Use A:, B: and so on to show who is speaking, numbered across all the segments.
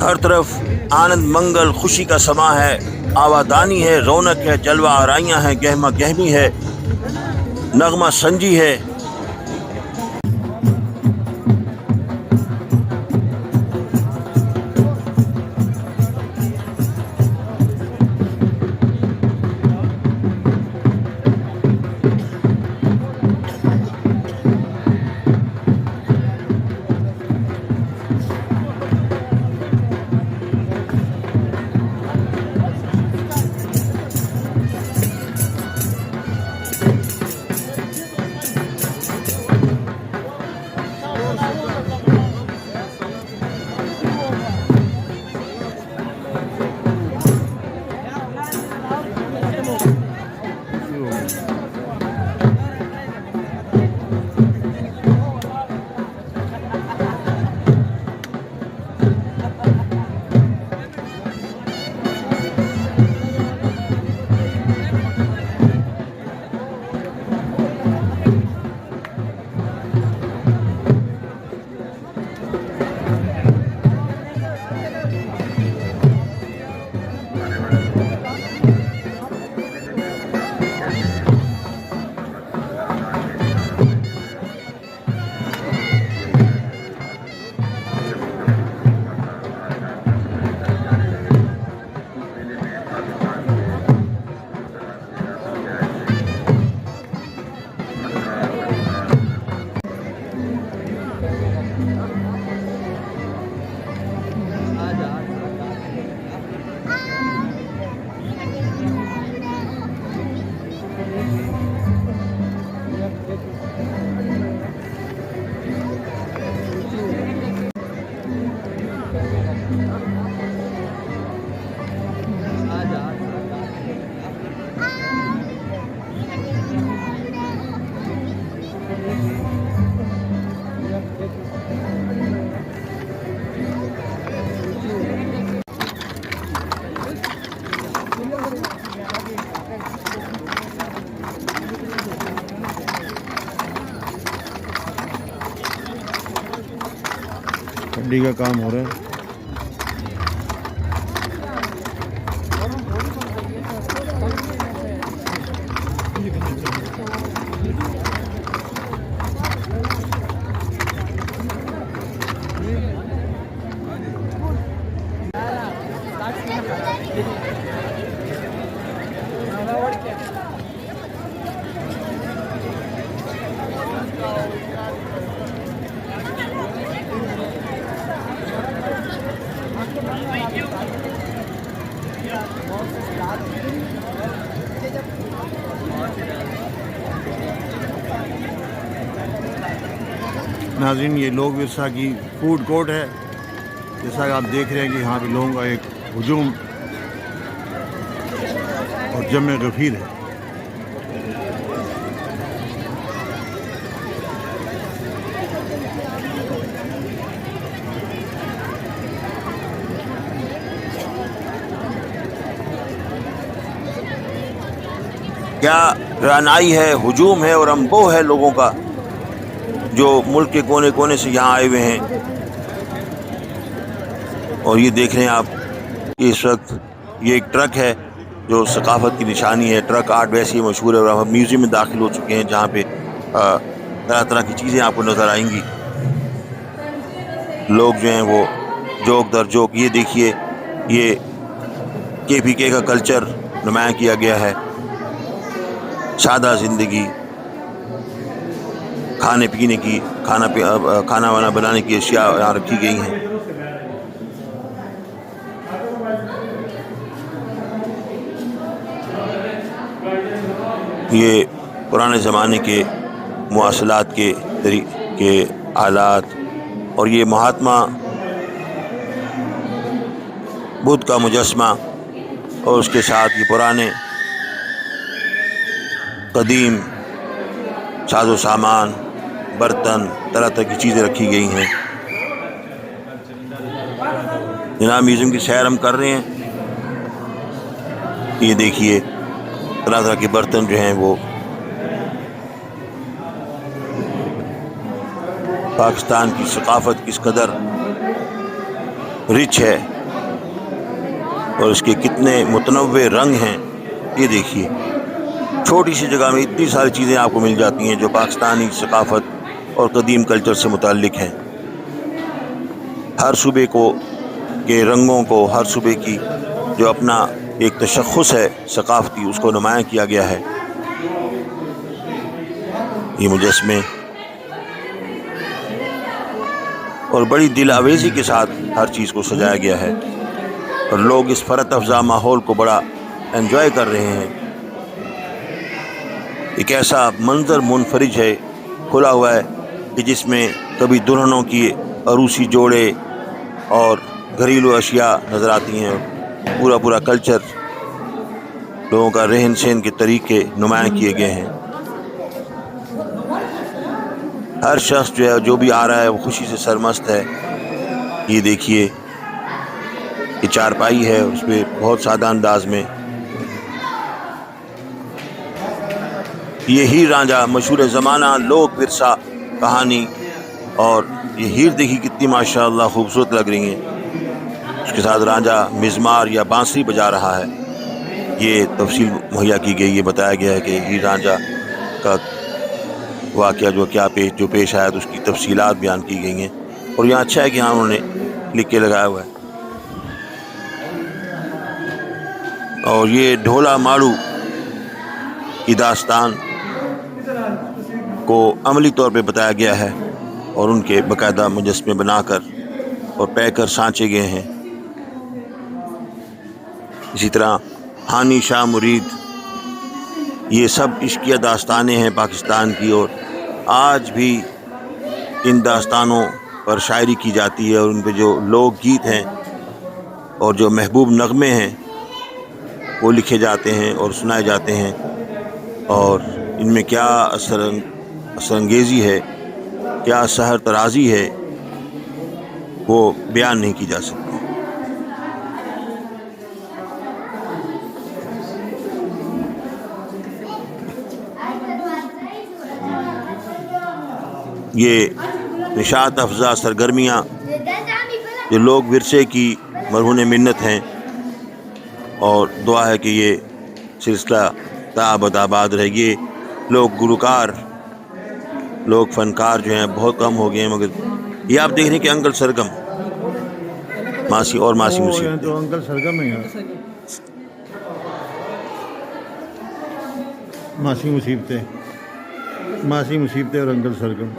A: ہر طرف آنند منگل خوشی کا سما ہے، آوادانی ہے، رونق ہے، جلوہ آرائیاں ہیں، گہما گہمی ہے، نغمہ سنجی ہے۔
B: ہڈی کا کام ہو رہا ہے۔ ناظرین، یہ لوک ورثہ کی فوڈ کورٹ ہے، جیسا کہ آپ دیکھ رہے ہیں کہ یہاں پہ لوگوں کا ایک ہجوم اور جمع غفیر ہے۔
A: کیا رعنائی ہے، ہجوم ہے اور انبوہ ہے لوگوں کا جو ملک کے کونے کونے سے یہاں آئے ہوئے ہیں۔ اور یہ دیکھ رہے ہیں آپ کہ اس وقت یہ ایک ٹرک ہے جو ثقافت کی نشانی ہے۔ ٹرک آرٹ ویسے ہی مشہور ہے اور ہم میوزیم میں داخل ہو چکے ہیں جہاں پہ طرح طرح کی چیزیں آپ کو نظر آئیں گی۔ لوگ جو ہیں وہ جوک در جوک، یہ دیکھیے یہ KPK کا کلچر نمایاں کیا گیا ہے۔ سادہ زندگی، کھانے پینے کی، کھانا وانا بنانے کی اشیاء یہاں رکھی گئی ہیں۔ یہ پرانے زمانے کے مواصلات کے طریقے آلات، اور یہ مہاتما بدھ کا مجسمہ اور اس کے ساتھ یہ پرانے قدیم ساز و سامان، برتن، طرح طرح کی چیزیں رکھی گئی ہیں۔ جناب میوزیم کی سیر ہم کر رہے ہیں۔ یہ دیکھیے طرح طرح کے برتن جو ہیں وہ پاکستان کی ثقافت کس قدر رچ ہے اور اس کے کتنے متنوع رنگ ہیں۔ یہ دیکھیے چھوٹی سی جگہ میں اتنی ساری چیزیں آپ کو مل جاتی ہیں جو پاکستانی ثقافت اور قدیم کلچر سے متعلق ہیں۔ ہر صوبے کو کے رنگوں کو، ہر صوبے کی جو اپنا ایک تشخص ہے ثقافتی، اس کو نمایاں کیا گیا ہے۔ یہ مجسمے اور بڑی دل آویزی کے ساتھ ہر چیز کو سجایا گیا ہے، اور لوگ اس فرحت افزا ماحول کو بڑا انجوائے کر رہے ہیں۔ ایک ایسا منظر منفرج ہے، کھلا ہوا ہے، کہ جس میں کبھی دلہنوں کی عروسی جوڑے اور گھریلو اشیاء نظر آتی ہیں، پورا کلچر، لوگوں کا رہن سہن کے طریقے نمایاں کیے گئے ہیں۔ ہر شخص جو ہے، جو بھی آ رہا ہے، وہ خوشی سے سرمست ہے۔ یہ دیکھیے یہ چارپائی ہے، اس پہ بہت سادہ انداز میں یہ ہیر رانجھا مشہور زمانہ لوک ورثہ کہانی، اور یہ ہیر دیکھی کتنی ماشاءاللہ خوبصورت لگ رہی ہیں۔ اس کے ساتھ رانجھا مزمار یا بانسری بجا رہا ہے۔ یہ تفصیل مہیا کی گئی، یہ بتایا گیا ہے کہ ہیر رانجھا کا واقعہ جو پیش آیا، تو اس کی تفصیلات بیان کی گئی ہیں، اور یہاں اچھا ہے کہ یہاں انہوں نے لکھ کے لگایا ہوا ہے۔ اور یہ ڈھولا ماڑو کی داستان کو عملی طور پہ بتایا گیا ہے، اور ان کے باقاعدہ مجسمے بنا کر اور پے کر سانچے گئے ہیں۔ اسی طرح ہانی شاہ مرید، یہ سب عشقیہ داستانیں ہیں پاکستان کی، اور آج بھی ان داستانوں پر شاعری کی جاتی ہے، اور ان پہ جو لوک گیت ہیں اور جو محبوب نغمے ہیں وہ لکھے جاتے ہیں اور سنائے جاتے ہیں، اور ان میں کیا اثر انگیزی ہے، کیا سحر ترازی ہے، وہ بیان نہیں کی جا سکتی۔ یہ نشاط افزا سرگرمیاں جو لوگ ورثے کی مرہون منت ہیں، اور دعا ہے کہ یہ سلسلہ تا ابد آباد رہے۔ یہ لوگ گلوکار، لوگ فنکار جو ہیں بہت کم ہو گئے ہیں، مگر یہ آپ دیکھ رہے ہیں کہ انکل سرگم، ماسی مصیبت،
B: تو انکل سرگم ہے یہاں، ماسی مصیبتیں اور انکل سرگم۔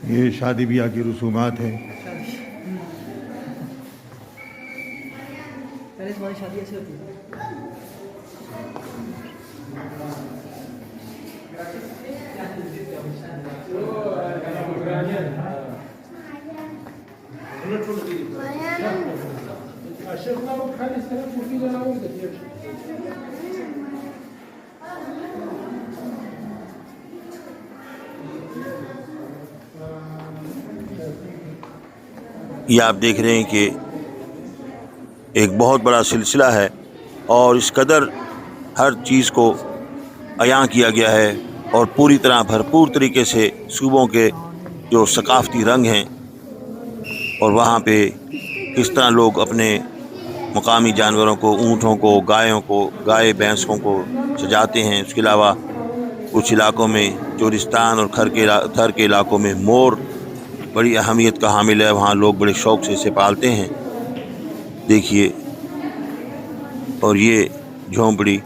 B: یہ شادی بیاہ کی رسومات ہیں۔
C: پہلے تمہاری شادی ایسے ہوتی ہے۔
A: یہ آپ دیکھ رہے ہیں کہ ایک بہت بڑا سلسلہ ہے اور اس قدر ہر چیز کو عیاں کیا گیا ہے اور پوری طرح بھرپور طریقے سے صوبوں کے جو ثقافتی رنگ ہیں اور وہاں پہ کس طرح لوگ اپنے مقامی جانوروں کو، اونٹوں کو، گایوں کو، گائے بھینسوں کو سجاتے ہیں۔ اس کے علاوہ کچھ علاقوں میں چورستان اور تھر کے علاقوں میں مور بڑی اہمیت کا حامل ہے، وہاں لوگ بڑے شوق سے اسے پالتے ہیں۔ دیکھیے، اور یہ جھونپڑی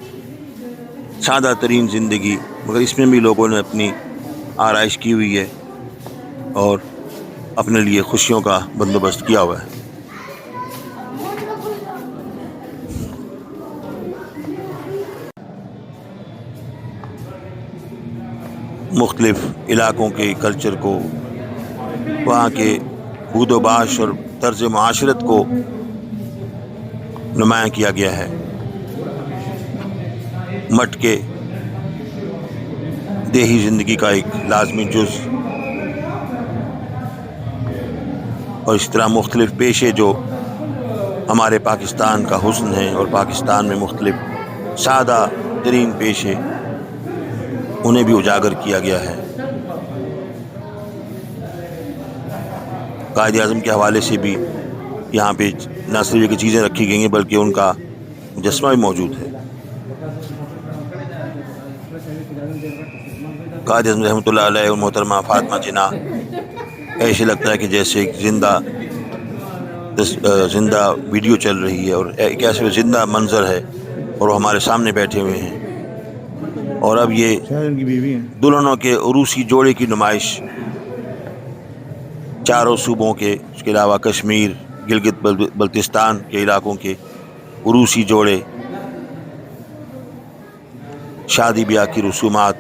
A: سادہ ترین زندگی، مگر اس میں بھی لوگوں نے اپنی آرائش کی ہوئی ہے اور اپنے لیے خوشیوں کا بندوبست کیا ہوا ہے۔ مختلف علاقوں کے کلچر کو، وہاں کے بود و باش اور طرز معاشرت کو نمایاں کیا گیا ہے۔ مٹ کے دیہی زندگی کا ایک لازمی جز، اور اس طرح مختلف پیشے جو ہمارے پاکستان کا حسن ہے، اور پاکستان میں مختلف سادہ ترین پیشے، انہیں بھی اجاگر کیا گیا ہے۔ قائد اعظم کے حوالے سے بھی یہاں پہ نہ صرف یہ چیزیں رکھی گئی ہیں بلکہ ان کا مجسمہ بھی موجود ہے۔ قائد اعظم رحمۃ اللہ علیہ اور محترمہ فاطمہ جناح ایسے لگتا ہے کہ جیسے ایک زندہ ویڈیو چل رہی ہے، اور ایک ایسے زندہ منظر ہے اور وہ ہمارے سامنے بیٹھے ہوئے ہیں۔ اور اب یہ
B: ان کی بیوی ہیں۔
A: دلہنوں کے عروسی جوڑے کی نمائش چاروں صوبوں کے، اس کے علاوہ کشمیر، گلگت بلتستان کے علاقوں کے عروسی جوڑے، شادی بیاہ کی رسومات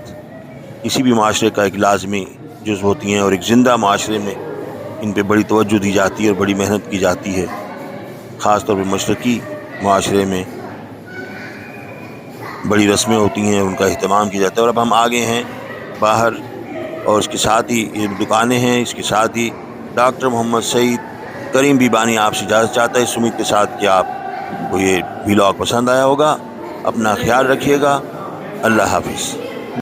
A: کسی بھی معاشرے کا ایک لازمی جز ہوتی ہیں، اور ایک زندہ معاشرے میں ان پہ بڑی توجہ دی جاتی ہے اور بڑی محنت کی جاتی ہے۔ خاص طور پہ مشرقی معاشرے میں بڑی رسمیں ہوتی ہیں، ان کا اہتمام کیا جاتا ہے۔ اور اب ہم آگے ہیں باہر، اور اس کے ساتھ ہی یہ دکانیں ہیں، اس کے ساتھ ہی ڈاکٹر محمد سعید کریم بیبانی آپ سے اجازت چاہتا ہے، اس امید کے ساتھ کہ آپ کو یہ ولاگ پسند آیا ہوگا۔ اپنا خیال رکھیے گا۔ اللہ حافظ۔